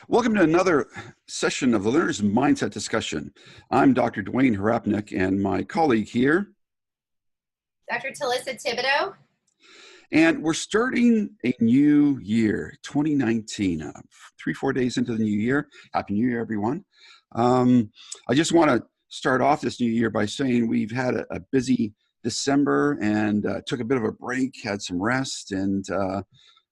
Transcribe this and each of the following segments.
Welcome to another session of the Learner's Mindset Discussion. I'm Dr. Dwayne Harapnik, and my colleague here, Dr. Talissa Thibodeau. And we're starting a new year, 2019, 3-4 days into the new year. Happy New Year, everyone. I just want to start off this new year by saying we've had a busy December and took a bit of a break, had some rest, and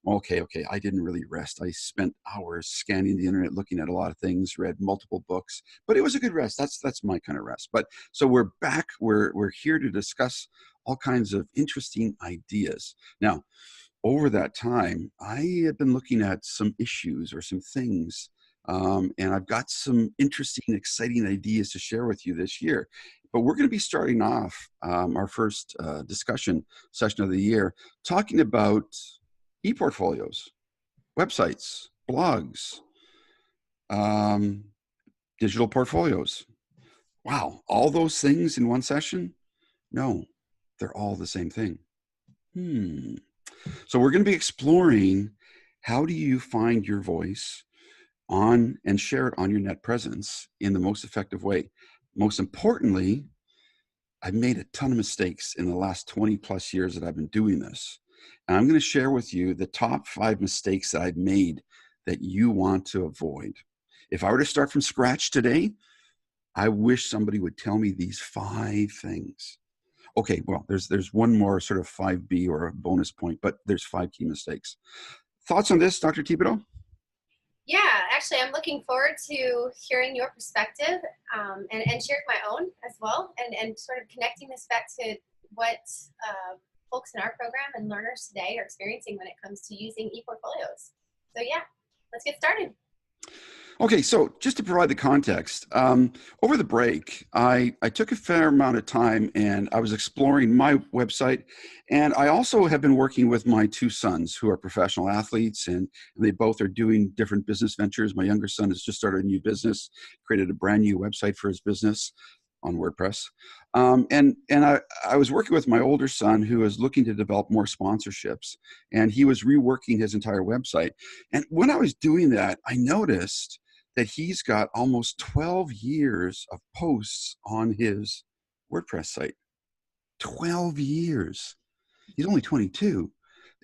Okay, I didn't really rest. I spent hours scanning the internet, looking at a lot of things, read multiple books, but it was a good rest. That's my kind of rest. But so we're back. We're here to discuss all kinds of interesting ideas. Now, over that time, I have been looking at some issues or some things, and I've got some interesting, exciting ideas to share with you this year. But we're going to be starting off our first discussion session of the year talking about ePortfolios, websites, blogs, digital portfolios. Wow, all those things in one session? No, they're all the same thing. So we're going to be exploring how do you find your voice on and share it on your net presence in the most effective way. Most importantly, I've made a ton of mistakes in the last 20 plus years that I've been doing this. And I'm going to share with you the top 5 mistakes that I've made that you want to avoid. If I were to start from scratch today, I wish somebody would tell me these 5 things. Okay, well, there's one more sort of 5B or a bonus point, but there's 5 key mistakes. Thoughts on this, Dr. Thibodeau? Yeah, actually, I'm looking forward to hearing your perspective and sharing my own as well, and sort of connecting this back to what folks in our program and learners today are experiencing when it comes to using ePortfolios. So yeah, let's get started. Okay, so just to provide the context, over the break, I took a fair amount of time and I was exploring my website, and I also have been working with my 2 sons who are professional athletes, and they both are doing different business ventures. My younger son has just started a new business, created a brand new website for his business on WordPress. And I was working with my older son who was looking to develop more sponsorships, and he was reworking his entire website. And when I was doing that, I noticed that he's got almost 12 years of posts on his WordPress site. 12 years. He's only 22.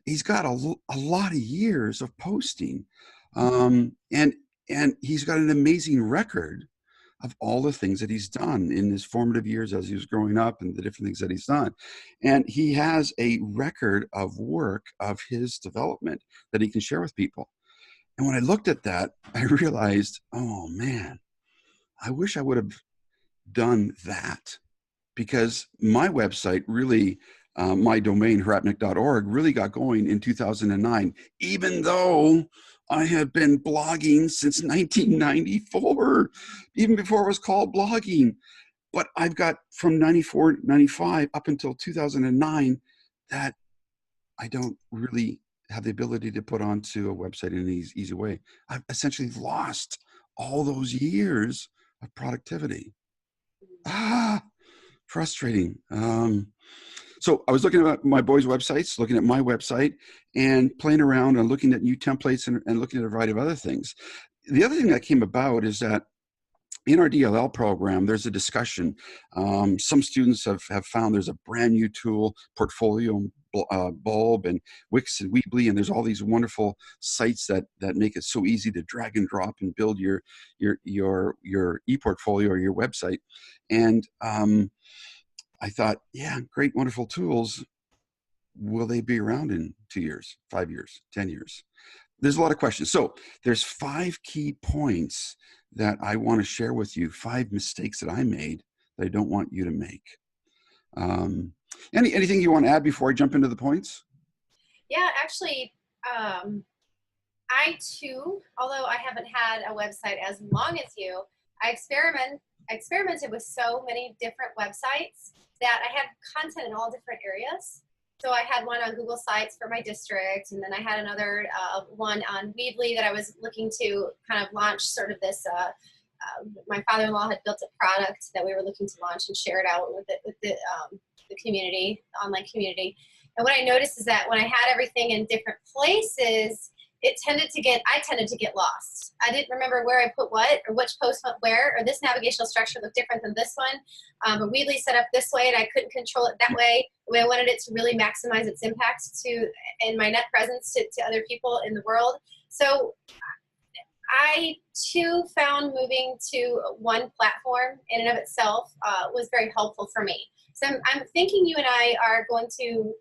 He's got a lot of years of posting. And he's got an amazing record of all the things that he's done in his formative years as he was growing up and the different things that he's done. And he has a record of work of his development that he can share with people. And when I looked at that, I realized, oh man, I wish I would have done that, because my website really, my domain, harapnik.org, really got going in 2009, even though I had been blogging since 1994, even before it was called blogging. But I've got from 94, 95 up until 2009 that I don't really have the ability to put onto a website in an easy way. I've essentially lost all those years of productivity. Frustrating. So I was looking at my boys' websites, looking at my website, and playing around and looking at new templates and looking at a variety of other things. The other thing that came about is that in our DLL program, there's a discussion. Some students have found there's a brand new tool, Portfolio Bulb and Wix and Weebly, and there's all these wonderful sites that make it so easy to drag and drop and build your ePortfolio or your website. And I thought, yeah, great, wonderful tools. Will they be around in 2 years, 5 years, 10 years? There's a lot of questions. So there's 5 key points that I want to share with you, 5 mistakes that I made that I don't want you to make. Anything you want to add before I jump into the points? Yeah, actually, I too, although I haven't had a website as long as you, I experimented with so many different websites that I had content in all different areas. So I had one on Google Sites for my district, and then I had another one on Weebly that I was looking to kind of launch sort of this, my father-in-law had built a product that we were looking to launch and share it out with the community, the online community. And what I noticed is that when I had everything in different places, I tended to get lost. I didn't remember where I put what, or which post went where, or this navigational structure looked different than this one. But Weebly set up this way and I couldn't control it that way. The way I wanted it to really maximize its impact and my net presence to other people in the world. So I too found moving to one platform in and of itself was very helpful for me. So I'm thinking you and I are going to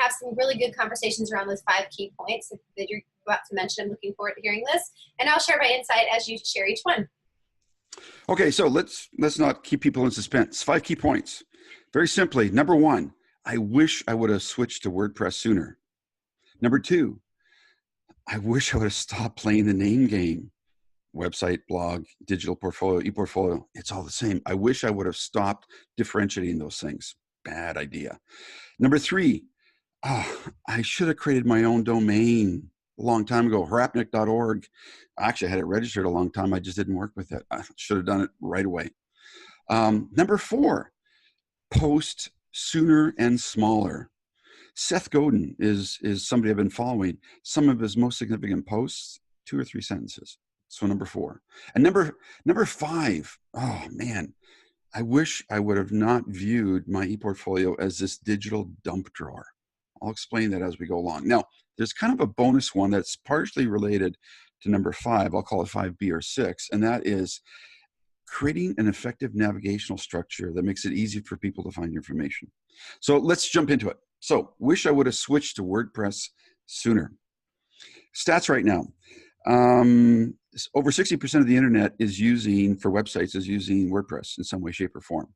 have some really good conversations around those 5 key points that you're about to mention. I'm looking forward to hearing this, and I'll share my insight as you share each one. Okay, so let's not keep people in suspense. 5 key points. Very simply, number 1, I wish I would have switched to WordPress sooner. Number 2, I wish I would have stopped playing the name game. Website, blog, digital portfolio, ePortfolio, it's all the same. I wish I would have stopped differentiating those things. Bad idea. Number 3, I should have created my own domain a long time ago, harapnik.org. Actually, I had it registered a long time. I just didn't work with it. I should have done it right away. Number 4, post sooner and smaller. Seth Godin is somebody I've been following. Some of his most significant posts, 2 or 3 sentences. So number 4. And number 5, oh man, I wish I would have not viewed my ePortfolio as this digital dump drawer. I'll explain that as we go along. Now, there's kind of a bonus one that's partially related to number 5. I'll call it 5B or 6, and that is creating an effective navigational structure that makes it easy for people to find information. So let's jump into it. So, wish I would have switched to WordPress sooner. Stats right now. Over 60% of the internet is using WordPress in some way, shape, or form.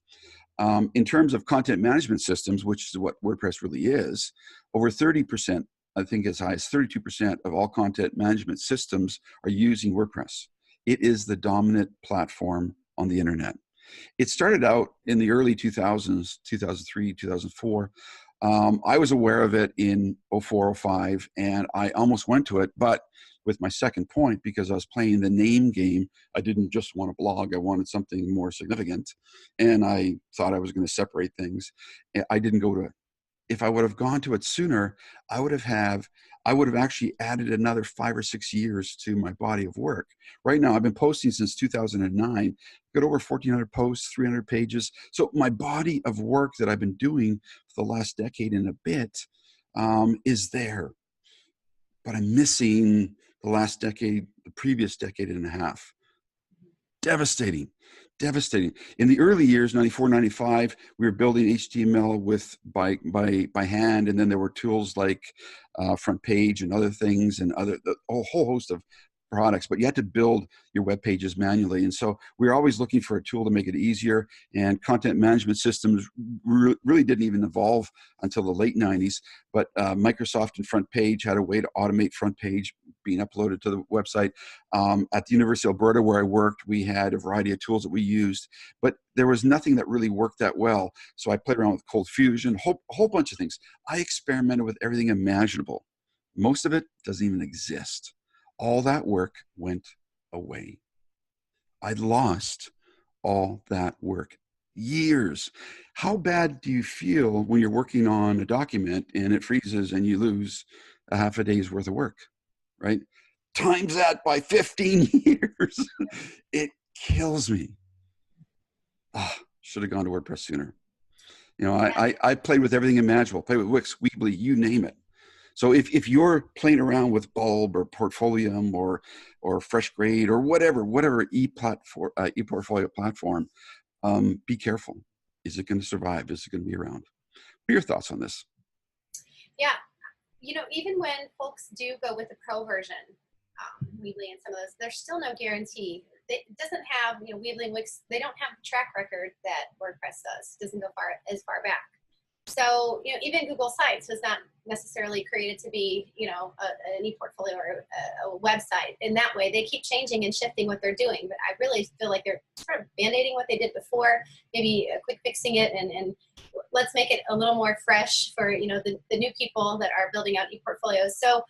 In terms of content management systems, which is what WordPress really is, over 30%, I think as high as 32% of all content management systems are using WordPress. It is the dominant platform on the internet. It started out in the early 2000s, 2003, 2004. I was aware of it in 04, 05, and I almost went to it, but with my second point, because I was playing the name game, I didn't just want a blog, I wanted something more significant, and I thought I was going to separate things. I didn't go to it. If I would have gone to it sooner, I would have actually added another 5 or 6 years to my body of work. Right now, I've been posting since 2009, got over 1,400 posts, 300 pages. So my body of work that I've been doing for the last decade and a bit is there. But I'm missing the last decade, the previous decade and a half. Devastating. In the early years, 94, 95, we were building HTML by hand, and then there were tools like Front Page and other things, and a whole host of products, but you had to build your web pages manually. And so we were always looking for a tool to make it easier, and content management systems really didn't even evolve until the late 90s. But Microsoft and Front Page had a way to automate Front Page being uploaded to the website. At the University of Alberta, where I worked, we had a variety of tools that we used, but there was nothing that really worked that well. So I played around with Cold Fusion, a whole bunch of things. I experimented with everything imaginable. Most of it doesn't even exist. All that work went away. I lost all that work. Years. How bad do you feel when you're working on a document and it freezes and you lose a half a day's worth of work, right? Times that by 15 years. It kills me. Should have gone to WordPress sooner. You know, I played with everything imaginable. Played with Wix, Weebly, you name it. So if you're playing around with Bulb or Portfolium or FreshGrade or whatever ePortfolio platform, be careful. Is it going to survive? Is it going to be around? What are your thoughts on this? Yeah, you know, even when folks do go with the pro version, Weebly and some of those, there's still no guarantee. It doesn't have, you know, Weebly and Wix, they don't have the track record that WordPress does. It doesn't go as far back. So, you know, even Google Sites was not necessarily created to be, you know, an ePortfolio or a website. In that way, they keep changing and shifting what they're doing. But I really feel like they're sort of band-aiding what they did before, maybe quick fixing it, and let's make it a little more fresh for, you know, the new people that are building out ePortfolios. So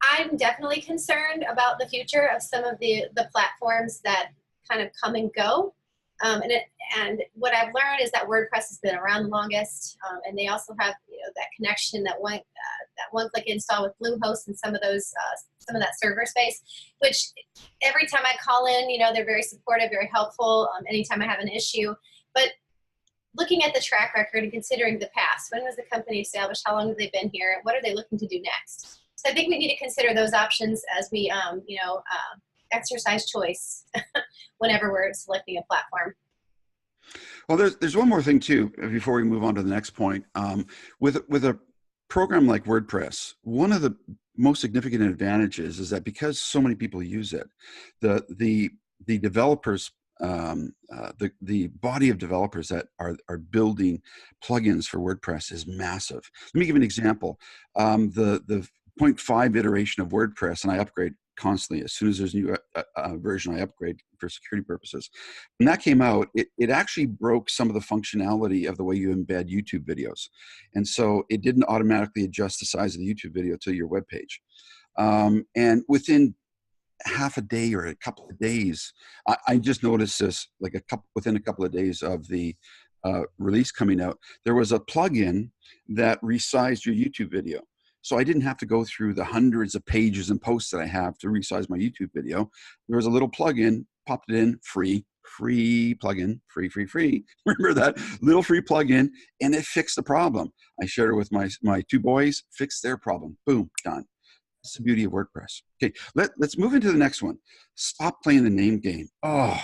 I'm definitely concerned about the future of some of the platforms that kind of come and go. And what I've learned is that WordPress has been around the longest, and they also have that connection, that one-click install with Bluehost and some of that server space. Which every time I call in, they're very supportive, very helpful. Anytime I have an issue, but looking at the track record and considering the past, when was the company established? How long have they been here? What are they looking to do next? So I think we need to consider those options as we, exercise choice whenever we're selecting a platform. Well, there's one more thing too before we move on to the next point. With a program like WordPress, one of the most significant advantages is that because so many people use it, the developers, the body of developers that are building plugins for WordPress is massive. Let me give you an example. The 0.5 iteration of WordPress, and I upgrade constantly. As soon as there's a new version, I upgrade for security purposes. When that came out, it actually broke some of the functionality of the way you embed YouTube videos. And so it didn't automatically adjust the size of the YouTube video to your web page. And within half a day or a couple of days, I just noticed this, like within a couple of days of the release coming out, there was a plugin that resized your YouTube video. So I didn't have to go through the hundreds of pages and posts that I have to resize my YouTube video. There was a little plugin, popped it in, free plugin, free. Remember that little free plugin, and it fixed the problem. I shared it with my two boys, fixed their problem. Boom, done. That's the beauty of WordPress. Okay, let's move into the next one. Stop playing the name game. Oh,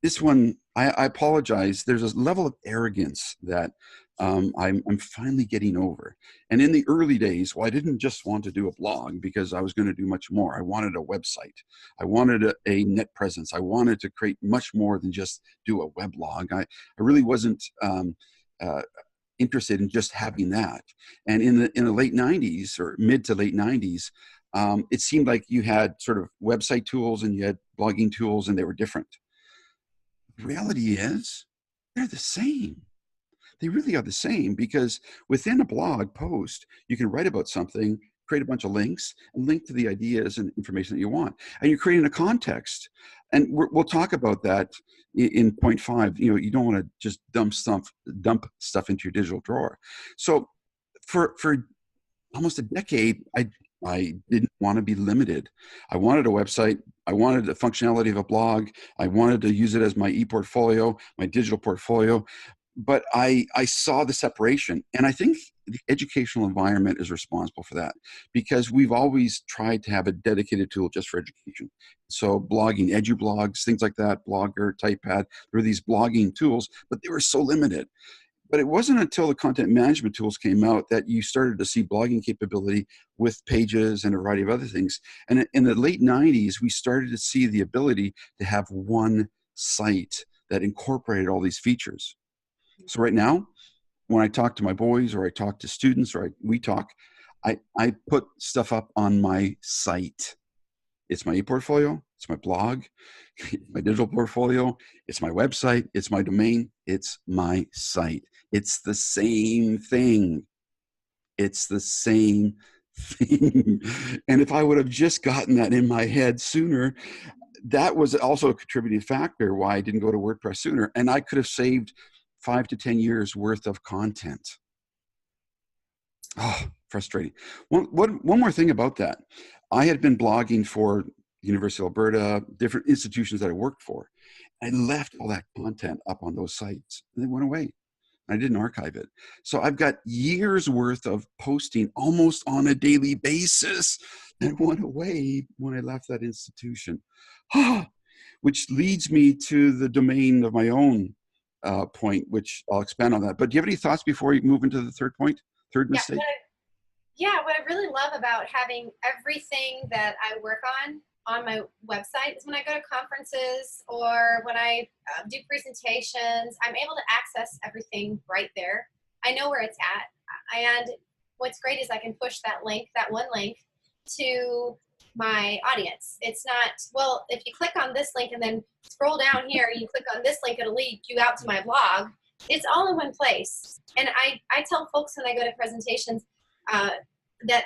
this one, I apologize. There's a level of arrogance that I'm finally getting over. And in the early days, well, I didn't just want to do a blog because I was going to do much more. I wanted a website. I wanted a net presence. I wanted to create much more than just do a weblog. I really wasn't interested in just having that. And in the late 90s or mid to late 90s, it seemed like you had sort of website tools and you had blogging tools, and they were different. The reality is they're the same. They really are the same, because within a blog post, you can write about something, create a bunch of links, and link to the ideas and information that you want. And you're creating a context. And we'll talk about that in point 5. You don't want to just dump stuff into your digital drawer. So for almost a decade, I didn't want to be limited. I wanted a website. I wanted the functionality of a blog. I wanted to use it as my ePortfolio, my digital portfolio. But I saw the separation, and I think the educational environment is responsible for that, because we've always tried to have a dedicated tool just for education. So blogging, EduBlogs, things like that, Blogger, Typepad, there were these blogging tools, but they were so limited. But it wasn't until the content management tools came out that you started to see blogging capability with pages and a variety of other things. And in the late 90s, we started to see the ability to have one site that incorporated all these features. So right now, when I talk to my boys, or I talk to students, or we talk, I put stuff up on my site. It's my ePortfolio, it's my blog, my digital portfolio, it's my website, it's my domain, it's my site. It's the same thing. It's the same thing. And if I would have just gotten that in my head sooner, that was also a contributing factor why I didn't go to WordPress sooner. And I could have saved 5 to 10 years worth of content. Oh, frustrating. One more thing about that. I had been blogging for University of Alberta, different institutions that I worked for. I left all that content up on those sites, and they went away. I didn't archive it. So I've got years worth of posting almost on a daily basis that went away when I left that institution. Which leads me to the domain of my own point, which I'll expand on that. But do you have any thoughts before you move into the third point, third mistake? What I really love about having everything that I work on my website is when I go to conferences or when I do presentations, I'm able to access everything right there. I know where it's at. And what's great is I can push that one link to my audience. It's not, well, if you click on this link and then scroll down here, you click on this link, it'll lead you out to my blog. It's all in one place. And I tell folks when I go to presentations that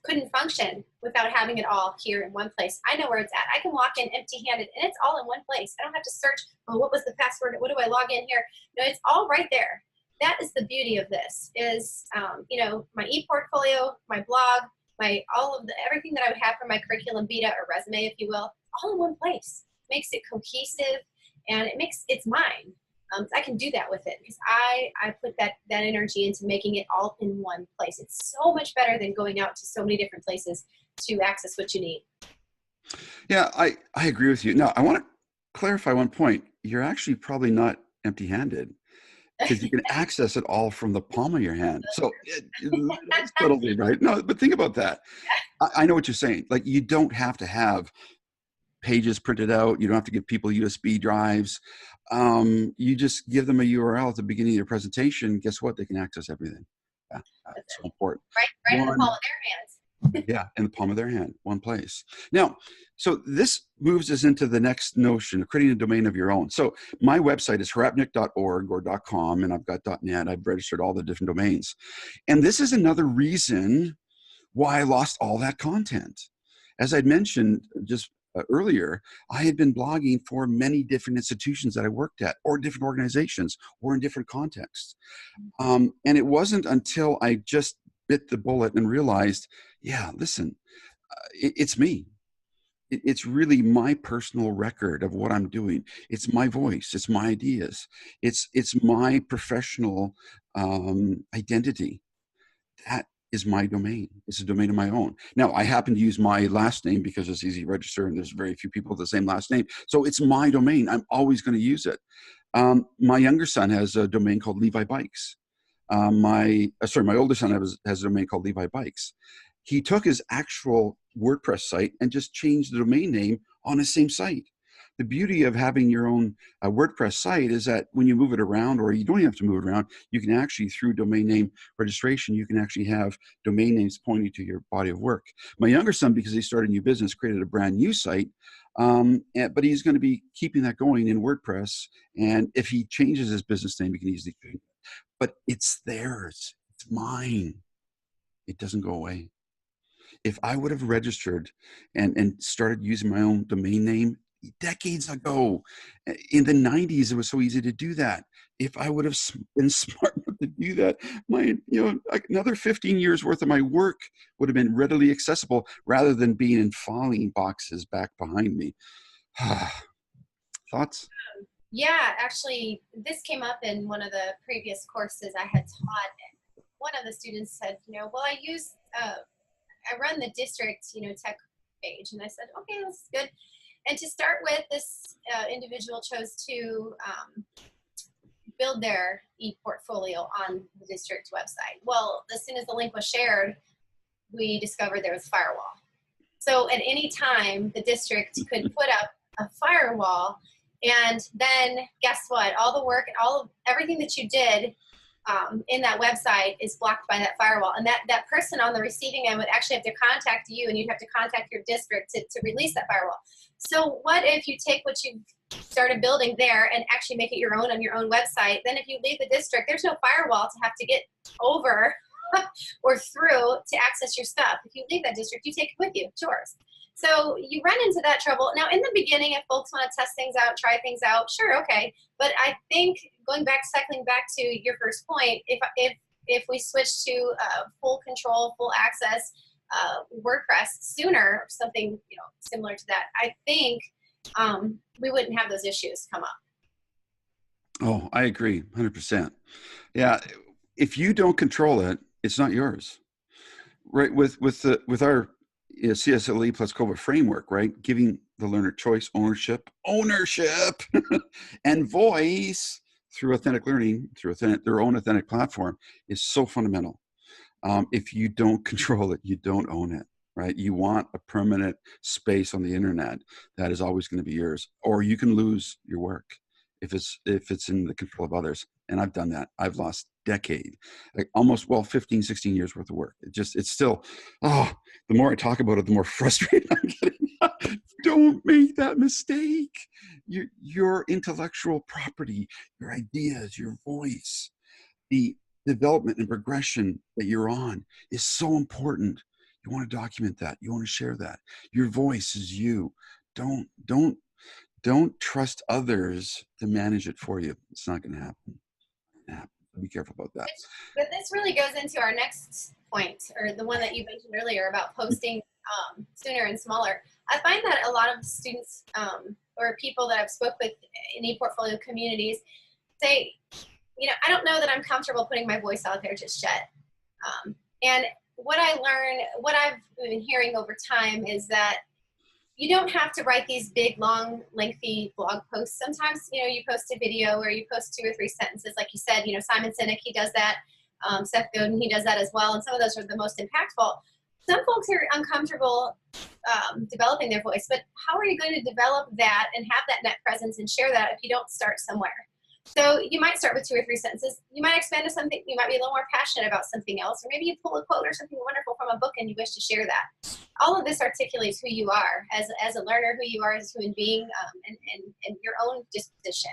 couldn't function without having it all here in one place. I know where it's at. I can walk in empty-handed and it's all in one place. I don't have to search, oh, what was the password? What do I log in here? No, it's all right there. That is the beauty of this is, you know, my ePortfolio, my blog, everything that I would have for my curriculum vitae or resume, if you will, all in one place. Makes it cohesive and it's mine. I can do that with it because I put that energy into making it all in one place. It's so much better than going out to so many different places to access what you need. Yeah, I agree with you. Now, I want to clarify one point. You're actually probably not empty-handed because you can access it all from the palm of your hand. So that's totally right. No, but think about that. I know what you're saying. Like, you don't have to have pages printed out. You don't have to give people USB drives. You just give them a URL at the beginning of your presentation. Guess what? They can access everything. Yeah, that's so important. Right in the palm of their hands. Yeah, in the palm of their hand, one place. Now, so this moves us into the next notion of creating a domain of your own. So my website is hrapnick.org or .com, and I've got .net. I've registered all the different domains. And this is another reason why I lost all that content. As I'd mentioned just earlier, I had been blogging for many different institutions that I worked at, or different organizations, or in different contexts. And it wasn't until I just bit the bullet and realized, yeah, listen, it's me. It's really my personal record of what I'm doing. It's my voice. It's my ideas. It's my professional identity. That is my domain. It's a domain of my own. Now, I happen to use my last name because it's easy to register and there's very few people with the same last name. So it's my domain. I'm always going to use it. My younger son has a domain called Levi Bikes. My older son has a domain called Levi Bikes. He took his actual WordPress site and just changed the domain name on his same site. The beauty of having your own WordPress site is that when you move it around, or you don't even have to move it around, you can actually, through domain name registration, you can actually have domain names pointing to your body of work. My younger son, because he started a new business, created a brand new site, but he's going to be keeping that going in WordPress. And if he changes his business name, he can easily change it. But it's theirs. It's mine. It doesn't go away. If I would have registered and started using my own domain name decades ago, in the 90s, it was so easy to do that. If I would have been smart enough to do that, another 15 years worth of my work would have been readily accessible rather than being in filing boxes back behind me. Thoughts? Yeah, actually, this came up in one of the previous courses I had taught. One of the students said, well, I run the district, tech page. And I said, okay, that's good. And to start with, this individual chose to build their ePortfolio on the district website. Well, as soon as the link was shared, we discovered there was a firewall. So at any time, the district could put up a firewall, and then guess what? All the work, everything that you did in that website is blocked by that firewall. And that person on the receiving end would actually have to contact you, and you'd have to contact your district to release that firewall. So what if you take what you've started building there and actually make it your own on your own website? Then if you leave the district, there's no firewall to have to get over or through to access your stuff. If you leave that district, you take it with you. It's yours. So you run into that trouble. Now, in the beginning, if folks want to test things out, try things out, sure, okay. But I think cycling back to your first point, if we switch to full control, full access WordPress sooner, something similar to that, I think we wouldn't have those issues come up. Oh, I agree, 100%. Yeah, if you don't control it, it's not yours. Right? With our CSLE+COVA framework, right? Giving the learner choice, ownership, and voice through authentic learning, through their own authentic platform is so fundamental. If you don't control it, you don't own it, right? You want a permanent space on the internet that is always going to be yours, or you can lose your work if it's in the control of others. And I've done that. I've lost decade, like almost 15, 16 years worth of work. It's still, the more I talk about it, the more frustrated I'm getting. Don't make that mistake. Your intellectual property, your ideas, your voice, the development and progression that you're on is so important. You want to document that. You want to share that. Your voice is you. Don't trust others to manage it for you. It's not going to happen. Be careful about that. But this really goes into our next point, or the one that you mentioned earlier about posting sooner and smaller. I find that a lot of students or people that I've spoke with in ePortfolio communities say, you know, I don't know that I'm comfortable putting my voice out there just yet. And what I learned, what I've been hearing over time is that you don't have to write these big, long, lengthy blog posts. Sometimes, you know, you post a video or you post 2 or 3 sentences, like you said, you know, Simon Sinek, he does that. Seth Godin, he does that as well. And some of those are the most impactful. Some folks are uncomfortable developing their voice, but how are you going to develop that and have that net presence and share that if you don't start somewhere? So you might start with 2 or 3 sentences. You might expand to something. You might be a little more passionate about something else, or maybe you pull a quote or something wonderful from a book and you wish to share that. All of this articulates who you are as a learner, who you are as a human being, and your own disposition.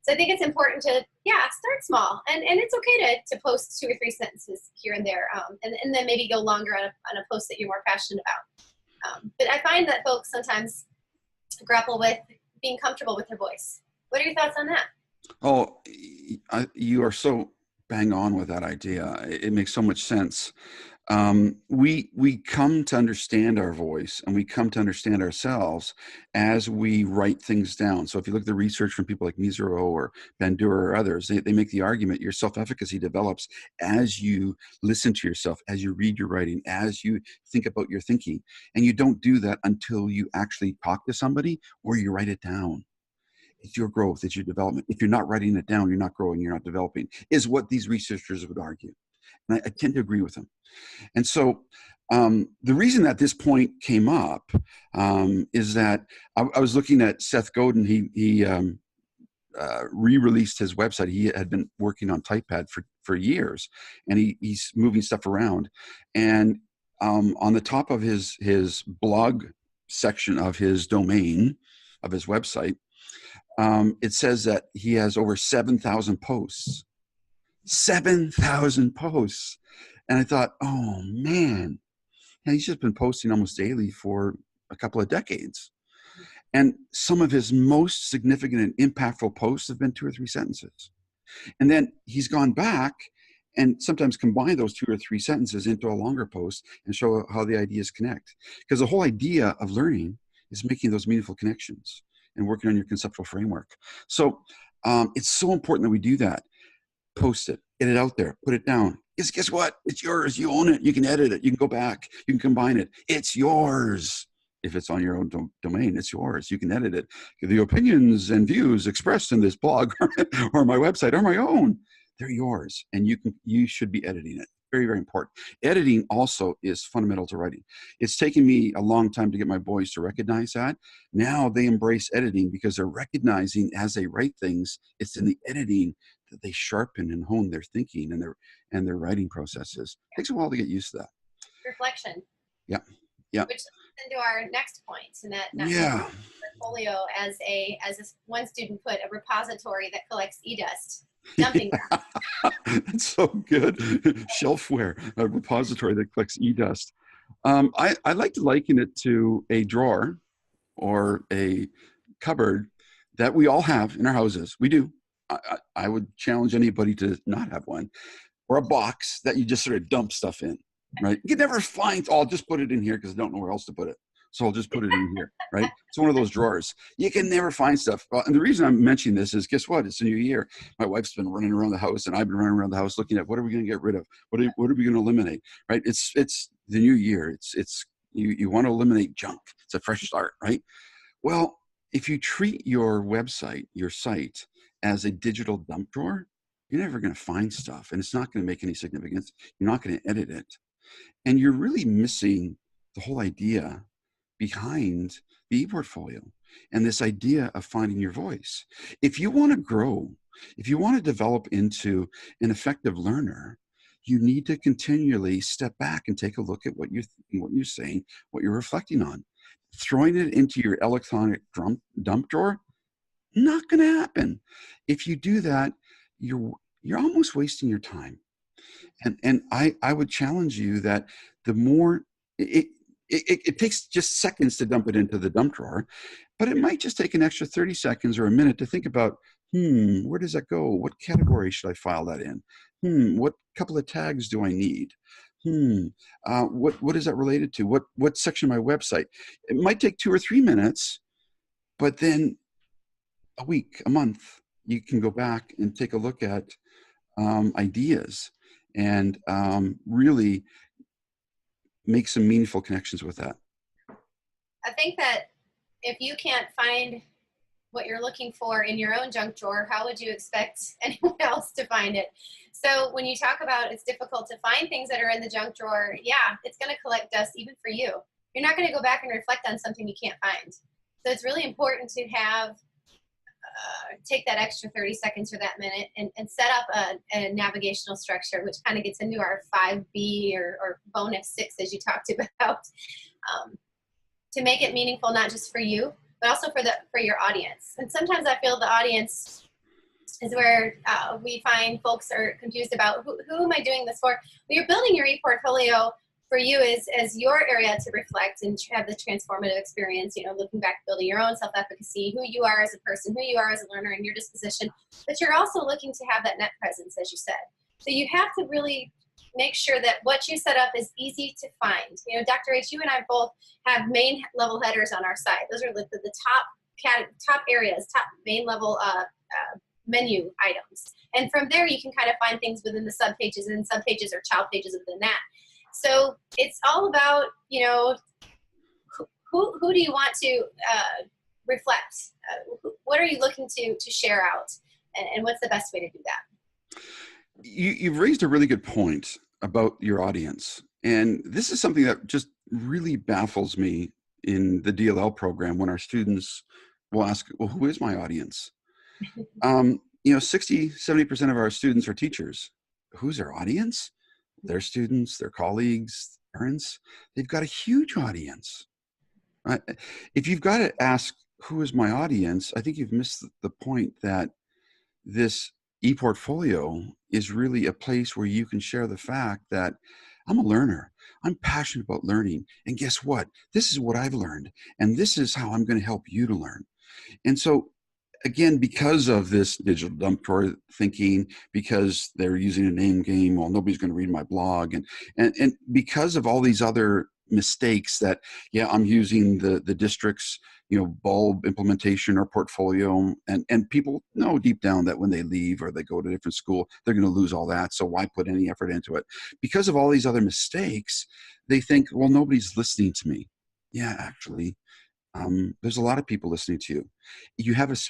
So I think it's important to, start small, and it's okay to post 2 or 3 sentences here and there, and then maybe go longer on a post that you're more passionate about. But I find that folks sometimes grapple with being comfortable with their voice. What are your thoughts on that? Oh, you are so bang on with that idea. It makes so much sense. We come to understand our voice, and we come to understand ourselves as we write things down. So if you look at the research from people like Misero or Bandura or others, they make the argument your self-efficacy develops as you listen to yourself, as you read your writing, as you think about your thinking. And you don't do that until you actually talk to somebody or you write it down. It's your growth, it's your development. If you're not writing it down, you're not growing, you're not developing, is what these researchers would argue. And I tend to agree with them. And so the reason that this point came up is that I was looking at Seth Godin. He re-released his website. He had been working on TypePad for years, and he's moving stuff around. And on the top of his blog section of his domain, of his website, it says that he has over 7,000 posts. 7,000 posts. And I thought, oh man, he's just been posting almost daily for a couple of decades. And some of his most significant and impactful posts have been 2 or 3 sentences. And then he's gone back and sometimes combine those 2 or 3 sentences into a longer post and show how the ideas connect. Because the whole idea of learning is making those meaningful connections and working on your conceptual framework. So it's so important that we do that. Post it, get it out there, put it down. Guess what? It's yours. You own it. You can edit it. You can go back. You can combine it. It's yours. If it's on your own domain, it's yours. You can edit it. The opinions and views expressed in this blog or my website are my own. They're yours, and you should be editing it. Very, very important. Editing also is fundamental to writing. It's taken me a long time to get my boys to recognize that. Now they embrace editing because they're recognizing as they write things, it's in the editing that they sharpen and hone their thinking and their writing processes. It takes a while to get used to that. Reflection. Yeah. Which leads into our next point, and that portfolio as one student put, a repository that collects e-dust. Dumping That's so good. Shelfware, a repository that collects e-dust. I like to liken it to a drawer or a cupboard that we all have in our houses. We do. I would challenge anybody to not have one. Or a box that you just sort of dump stuff in, right? You can never find, I'll just put it in here because I don't know where else to put it. So I'll just put it in here, right? It's one of those drawers. You can never find stuff. And the reason I'm mentioning this is, guess what? It's a new year. My wife's been running around the house, and I've been running around the house looking at what are we going to get rid of? What are we going to eliminate, right? It's the new year. You want to eliminate junk. It's a fresh start, right? Well, if you treat your website, your site, as a digital dump drawer, you're never going to find stuff, and it's not going to make any significance. You're not going to edit it. And you're really missing the whole idea behind the ePortfolio and this idea of finding your voice. If you want to grow, if you want to develop into an effective learner, you need to continually step back and take a look at what you're thinking, what you're saying, what you're reflecting on. Throwing it into your electronic dump drawer, not going to happen. If you do that, you're almost wasting your time. And I would challenge you that the more It, it takes just seconds to dump it into the dump drawer, but it might just take an extra 30 seconds or a minute to think about, where does that go? What category should I file that in? What couple of tags do I need? What is that related to? What section of my website? It might take 2 or 3 minutes, but then a week, a month, you can go back and take a look at ideas and really make some meaningful connections with that. I think that if you can't find what you're looking for in your own junk drawer, how would you expect anyone else to find it? So when you talk about it's difficult to find things that are in the junk drawer, yeah, it's going to collect dust even for you. You're not going to go back and reflect on something you can't find. So it's really important to have take that extra 30 seconds or that minute and set up a navigational structure, which kind of gets into our 5B or bonus 6, as you talked about, to make it meaningful, not just for you, but also for your audience. And sometimes I feel the audience is where we find folks are confused about who am I doing this for? When you're building your ePortfolio, for you as your area to reflect and have the transformative experience, looking back, building your own self-efficacy, who you are as a person, who you are as a learner, and your disposition. But you're also looking to have that net presence, as you said. So you have to really make sure that what you set up is easy to find. Dr. H, you and I both have main level headers on our site. Those are the top areas, top main level menu items. And from there, you can kind of find things within the subpages, and subpages or child pages within that. So it's all about, who do you want to reflect? What are you looking to share out? And what's the best way to do that? You've raised a really good point about your audience. And this is something that just really baffles me in the DLL program when our students will ask, well, who is my audience? 60, 70% of our students are teachers. Who's their audience? Their students, their colleagues, parents. They've got a huge audience. Right? If you've got to ask, who is my audience? I think you've missed the point that this ePortfolio is really a place where you can share the fact that I'm a learner. I'm passionate about learning. And guess what? This is what I've learned. And this is how I'm going to help you to learn. And so, again, because of this digital dump drawer thinking, because they're using a name game, well, nobody's going to read my blog. And because of all these other mistakes that, I'm using the district's, bulb implementation or portfolio. And people know deep down that when they leave or they go to a different school, they're going to lose all that. So why put any effort into it? Because of all these other mistakes, they think, well, nobody's listening to me. Yeah, actually, there's a lot of people listening to you.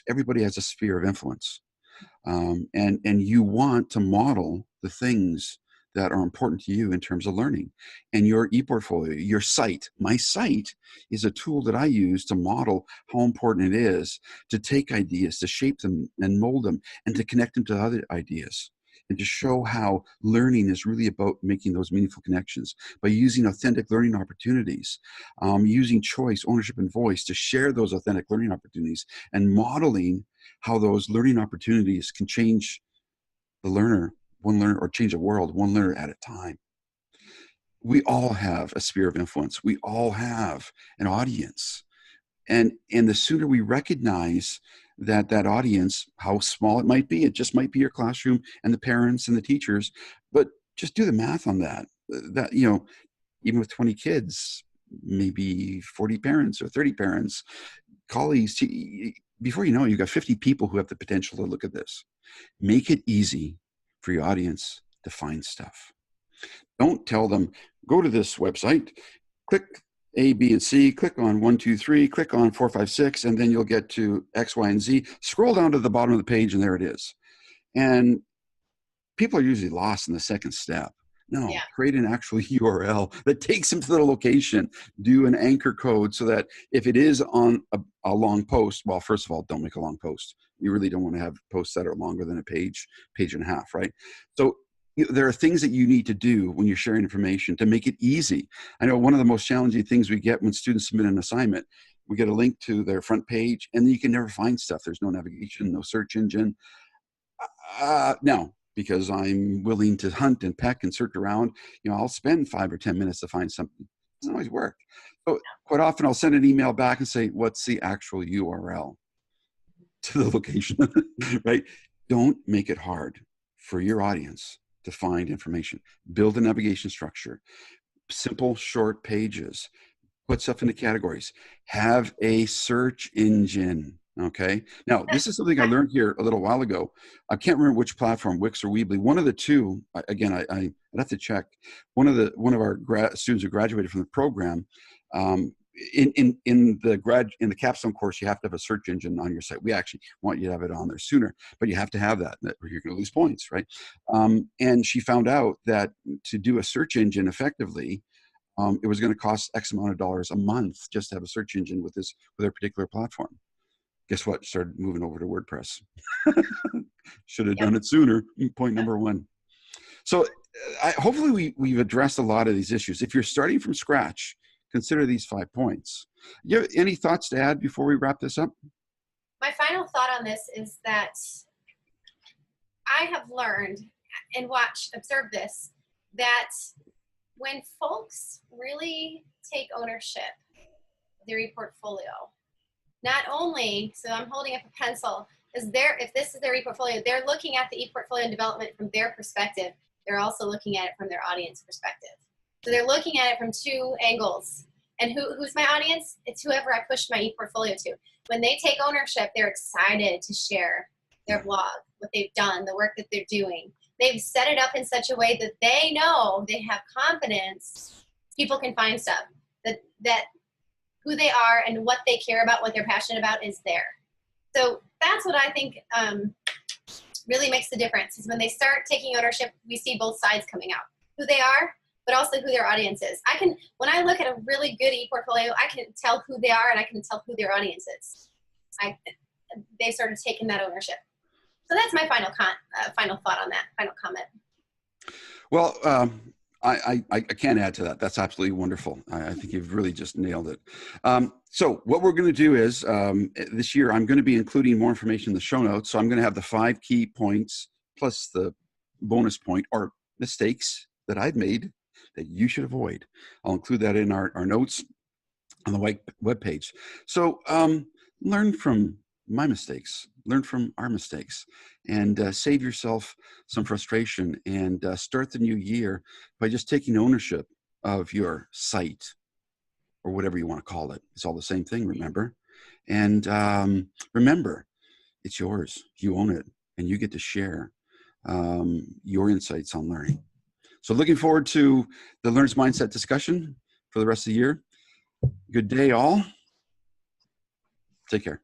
Everybody has a sphere of influence. And you want to model the things that are important to you in terms of learning. And your ePortfolio, your site, my site is a tool that I use to model how important it is to take ideas, to shape them and mold them, and to connect them to other ideas, and to show how learning is really about making those meaningful connections by using authentic learning opportunities, using choice, ownership, and voice to share those authentic learning opportunities, and modeling how those learning opportunities can change the learner, one learner, or change the world one learner at a time. We all have a sphere of influence. We all have an audience. And the sooner we recognize that audience, how small it might be, it just might be your classroom and the parents and the teachers, but just do the math on that. Even with 20 kids, maybe 40 parents or 30 parents, colleagues, before you know it, you've got 50 people who have the potential to look at this. Make it easy for your audience to find stuff. Don't tell them, go to this website, click A, B, and C, click on 1, 2, 3, click on 4, 5, 6, and then you'll get to X, Y, and Z. Scroll down to the bottom of the page, and there it is. And people are usually lost in the second step. No, create an actual URL that takes them to the location. Do an anchor code so that if it is on a long post, well, first of all, don't make a long post. You really don't want to have posts that are longer than a page and a half, right? So there are things that you need to do when you're sharing information to make it easy. I know one of the most challenging things we get when students submit an assignment, we get a link to their front page, and then you can never find stuff. There's no navigation, no search engine. No. Because I'm willing to hunt and peck and search around, I'll spend 5 or 10 minutes to find something. doesn't always work. So quite often I'll send an email back and say, what's the actual URL to the location, right? Don't make it hard for your audience to find information. Build a navigation structure, simple, short pages, put stuff into categories, have a search engine. Okay. Now, this is something I learned here a little while ago. I can't remember which platform, Wix or Weebly. One of the two. Again, I'd have to check. One of our students who graduated from the program, in the capstone course, you have to have a search engine on your site. We actually want you to have it on there sooner, but you have to have that, or you're going to lose points, right? And she found out that to do a search engine effectively, it was going to cost X amount of dollars a month just to have a search engine with their particular platform. Guess what? Started moving over to WordPress. Should have done it sooner. Point number one. So hopefully we've addressed a lot of these issues. If you're starting from scratch, consider these 5 points. You have any thoughts to add before we wrap this up? My final thought on this is that I have learned and observed this, that when folks really take ownership of their ePortfolio, not only, so I'm holding up a pencil, if this is their ePortfolio, they're looking at the ePortfolio development from their perspective. They're also looking at it from their audience perspective. So they're looking at it from 2 angles. And who's my audience? It's whoever I pushed my ePortfolio to. When they take ownership, they're excited to share their blog, what they've done, the work that they're doing. They've set it up in such a way that they know, they have confidence people can find stuff, that who they are and what they care about, what they're passionate about is there. So that's what I think really makes the difference, is when they start taking ownership, we see both sides coming out. Who they are, but also who their audience is. When I look at a really good ePortfolio, I can tell who they are and I can tell who their audience is. They started taking that ownership. So that's my final thought on that, final comment. Well, I can't add to that. That's absolutely wonderful. I think you've really just nailed it. So what we're going to do is this year, I'm going to be including more information in the show notes. So I'm going to have the 5 key points plus the bonus point or mistakes that I've made that you should avoid. I'll include that in our notes on the web page. So learn from my mistakes, learn from our mistakes, and save yourself some frustration, and start the new year by just taking ownership of your site, or whatever you want to call it. It's all the same thing, remember? And remember, it's yours. You own it, and you get to share your insights on learning. So looking forward to the Learner's Mindset discussion for the rest of the year. Good day, all. Take care.